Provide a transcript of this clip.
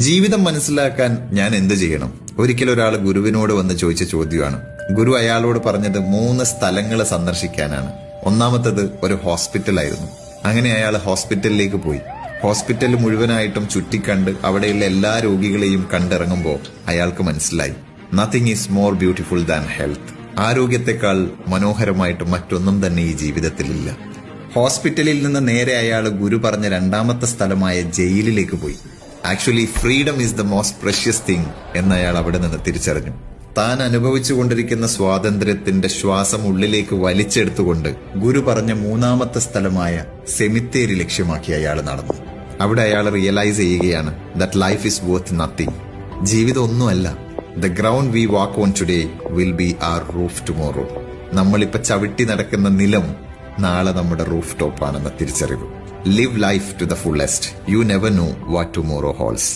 ജീവിതം മനസ്സിലാക്കാൻ ഞാൻ എന്ത് ചെയ്യണം? ഒരിക്കലും ഒരാൾ ഗുരുവിനോട് വന്ന് ചോദിച്ച ചോദ്യമാണ്. ഗുരു അയാളോട് പറഞ്ഞത് 3 സ്ഥലങ്ങൾ സന്ദർശിക്കാനാണ്. ഒന്നാമത്തത് ഒരു ഹോസ്പിറ്റലായിരുന്നു. അങ്ങനെ അയാൾ ഹോസ്പിറ്റലിലേക്ക് പോയി. ഹോസ്പിറ്റൽ മുഴുവനായിട്ടും ചുറ്റിക്കണ്ട് അവിടെയുള്ള എല്ലാ രോഗികളെയും കണ്ടിറങ്ങുമ്പോൾ അയാൾക്ക് മനസ്സിലായി, nothing is more beautiful than health. ആരോഗ്യത്തെക്കാൾ മനോഹരമായിട്ട് മറ്റൊന്നും തന്നെ ഈ ജീവിതത്തിലില്ല. ഹോസ്പിറ്റലിൽ നിന്ന് നേരെ അയാൾ ഗുരു പറഞ്ഞ 2ാമത്തെ സ്ഥലമായ ജയിലിലേക്ക് പോയി. Actually freedom is the most precious thing എന്ന് അയാൾ അവിടെ നിന്ന് തിരിച്ചറിഞ്ഞു. താൻ അനുഭവിച്ചുകൊണ്ടിരിക്കുന്ന സ്വാതന്ത്ര്യത്തിന്റെ ശ്വാസം ഉള്ളിലേക്ക് വലിച്ചെടുത്തുകൊണ്ട് ഗുരു പറഞ്ഞ 3ാമത്തെ സ്ഥലമായ സെമിത്തേരി ലക്ഷ്യമാക്കി അയാൾ നടന്നു. അവിടെ അയാൾ റിയലൈസ് ചെയ്യുകയാണ് that life is worth nothing. ജീവിതം ഒന്നുമല്ല. The ground we walk on today will be our roof tomorrow. നമ്മളിപ്പോ ചവിട്ടി നടക്കുന്ന നിലം നാളെ നമ്മുടെ റൂഫ് ടോപ്പാണെന്ന തിരിച്ചറിവ്. Live life to the fullest. You never know what tomorrow holds.